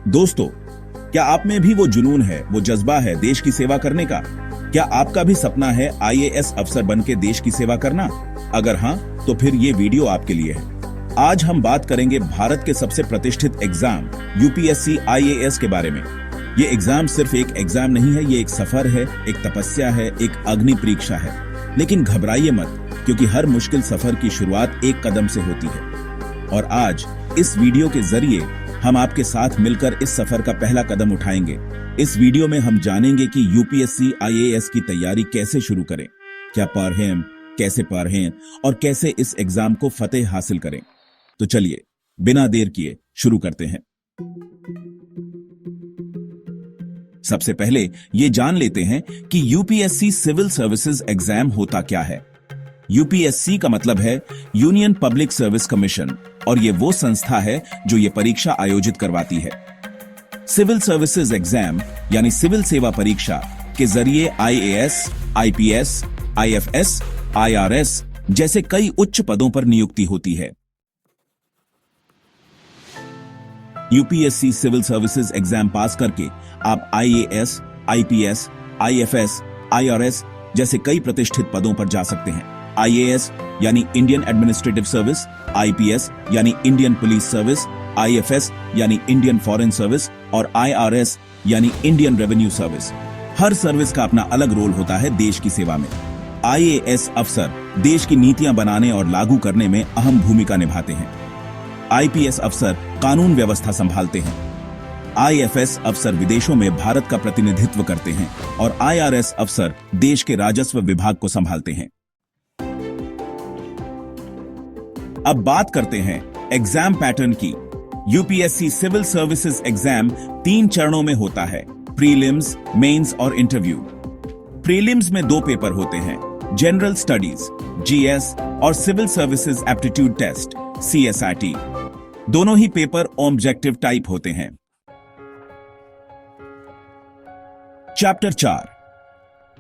दोस्तों, क्या आप में भी वो जुनून है, वो जज्बा है देश की सेवा करने का? क्या आपका भी सपना है आईएएस अफसर बनके देश की सेवा करना? अगर हाँ, तो फिर ये वीडियो आपके लिए है। आज हम बात करेंगे भारत के सबसे प्रतिष्ठित एग्जाम यूपीएससी आईएएस के बारे में। ये एग्जाम सिर्फ एक एग्जाम नहीं है, ये एक सफर है, एक तपस्या है, एक अग्नि परीक्षा है। लेकिन घबराइए मत, क्योंकि हर मुश्किल सफर की शुरुआत एक कदम से होती है। और आज इस वीडियो के जरिए हम आपके साथ मिलकर इस सफर का पहला कदम उठाएंगे। इस वीडियो में हम जानेंगे कि यूपीएससी आईएएस की तैयारी कैसे शुरू करें, क्या पढ़ें, कैसे पढ़ें और कैसे इस एग्जाम को फतेह हासिल करें। तो चलिए बिना देर किए शुरू करते हैं। सबसे पहले ये जान लेते हैं कि यूपीएससी सिविल सर्विसेज एग्जाम होता क्या है। यूपीएससी का मतलब है यूनियन पब्लिक सर्विस कमीशन, और ये वो संस्था है जो ये परीक्षा आयोजित करवाती है। सिविल सर्विसेज एग्जाम यानी सिविल सेवा परीक्षा के जरिए आईएएस, आईपीएस, आईएफएस, आईआरएस जैसे कई उच्च पदों पर नियुक्ति होती है। UPSC civil services exam pass करके आप आईएएस, आईपीएस, आईएफएस, आईआरएस जैसे कई प्रतिष्ठित पदों पर जा सकते हैं। आईएएस यानी इंडियन एडमिनिस्ट्रेटिव सर्विस, आईपीएस यानी इंडियन पुलिस सर्विस, आईएफएस यानी इंडियन फॉरेन सर्विस और आईआरएस यानी इंडियन रेवेन्यू सर्विस। हर सर्विस का अपना अलग रोल होता है देश की सेवा में। आईएएस अफसर देश की नीतियां बनाने और लागू करने में अहम भूमिका निभाते हैं। आईपीएस अफसर कानून व्यवस्था संभालते हैं। आईएफएस अफसर विदेशों में भारत का प्रतिनिधित्व करते हैं और आईआरएस अफसर देश के राजस्व विभाग को संभालते हैं। अब बात करते हैं एग्जाम पैटर्न की। यूपीएससी सिविल सर्विसेज एग्जाम 3 चरणों में होता है, प्रीलिम्स, मेंस और इंटरव्यू। प्रीलिम्स में 2 पेपर होते हैं, जनरल स्टडीज जीएस और civil services aptitude test CSIT. दोनों ही पेपर ऑब्जेक्टिव टाइप होते हैं। चैप्टर 4।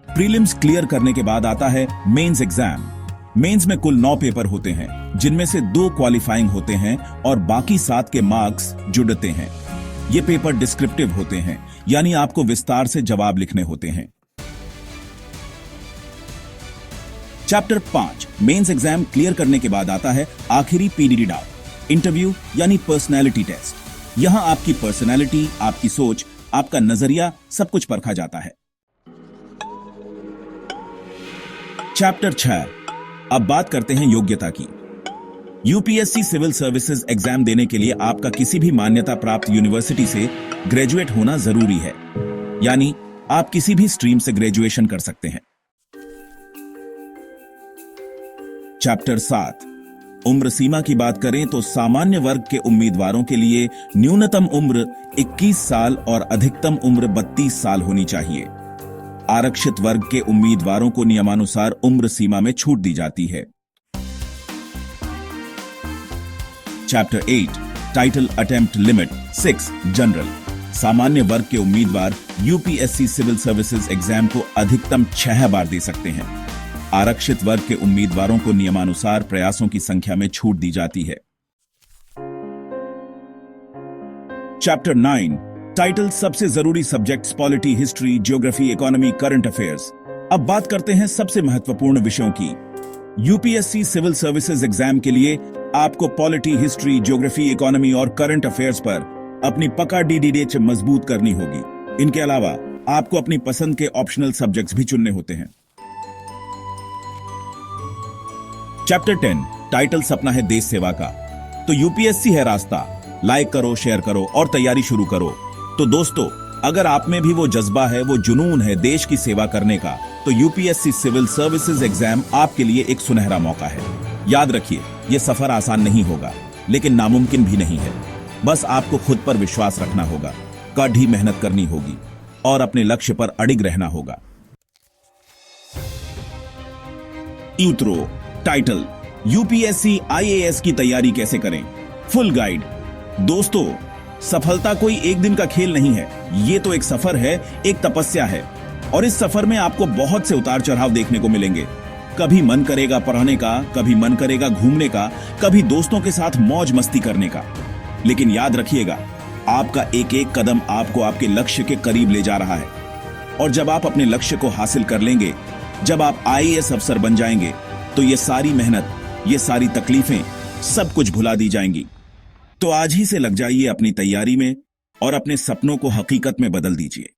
प्रीलिम्स क्लियर करने के बाद आता है मेंस एग्जाम। मेंस में कुल 9 पेपर होते हैं, जिनमें से 2 क्वालिफाइंग होते हैं और बाकी 7 के मार्क्स जुड़ते हैं। ये पेपर डिस्क्रिप्टिव होते हैं, यानी आपको विस्तार से जवाब लिखने होते हैं। चैप्टर 5 मेंस एग्जाम क्लियर करने के बाद आता है आखिरी पीडीडी डाउट, इंटरव्यू यानी पर्सनैलिटी टेस्ट। यहां आपकी पर्सनैलिटी, आपकी सोच, आपका नजरिया सब कुछ परखा जाता है। चैप्टर 6। अब बात करते हैं योग्यता की। यूपीएससी सिविल सर्विसेज एग्जाम देने के लिए आपका किसी भी मान्यता प्राप्त यूनिवर्सिटी से ग्रेजुएट होना जरूरी है, यानी आप किसी भी स्ट्रीम से ग्रेजुएशन कर सकते हैं। चैप्टर 7। उम्र सीमा की बात करें तो सामान्य वर्ग के उम्मीदवारों के लिए न्यूनतम उम्र 21 साल और अधिकतम उम्र 32 साल होनी चाहिए। आरक्षित वर्ग के उम्मीदवारों को नियमानुसार उम्र सीमा में छूट दी जाती है। Chapter 8 title attempt limit 6 general. सामान्य वर्ग के उम्मीदवार यूपीएससी सिविल सर्विसेज एग्जाम को अधिकतम 6 बार दे सकते हैं। आरक्षित वर्ग के उम्मीदवारों को नियमानुसार प्रयासों की संख्या में छूट दी जाती है। चैप्टर 9 टाइटल सबसे जरूरी subjects polity, history, geography, economy, current affairs. अब बात करते हैं सबसे महत्वपूर्ण विषयों की। यूपीएससी सिविल सर्विसेज एग्जाम के लिए आपको पॉलिटी, हिस्ट्री, ज्योग्राफी, इकोनॉमी और करंट अफेयर्स पर अपनी पकड़ डीडीएच मजबूत करनी होगी। इनके अलावा आपको अपनी पसंद के ऑप्शनल सब्जेक्ट्स भी चुनने होते हैं। चैप्टर 10 टाइटल सपना है देश सेवा का। तो यूपीएससी है रास्ता। लाइक करो, शेयर करो और तैयारी शुरू करो। तो दोस्तों, अगर आप में भी वो जज्बा है, वो जुनून है देश की सेवा करने का, तो यूपीएससी सिविल सर्विसेज एग्जाम आपके लिए एक सुनहरा मौका है। याद रखिए, ये सफर आसान नहीं होगा, लेकिन नामुमकिन भी नहीं है। बस आपको खुद पर विश्वास रखना होगा, कड़ी मेहनत करनी होगी और अपने लक्ष्य पर अडिग रहना होगा। इंट्रो टाइटल यूपीएससी आईएएस की तैयारी कैसे करें, फुल गाइड। दोस्तों, सफलता कोई एक दिन का खेल नहीं है, ये तो एक सफर है, एक तपस्या है। और इस सफर में आपको बहुत से उतार चढ़ाव देखने को मिलेंगे। कभी मन करेगा पढ़ने का, कभी मन करेगा घूमने का, कभी दोस्तों के साथ मौज मस्ती करने का। लेकिन याद रखिएगा, आपका एक एक कदम आपको आपके लक्ष्य के करीब ले जा रहा है। और जब आप अपने लक्ष्य को हासिल कर लेंगे, जब आप आईएएस अफसर बन जाएंगे, तो ये सारी मेहनत, ये सारी तकलीफें सब कुछ भुला दी जाएंगी। तो आज ही से लग जाइए अपनी तैयारी में और अपने सपनों को हकीकत में बदल दीजिए।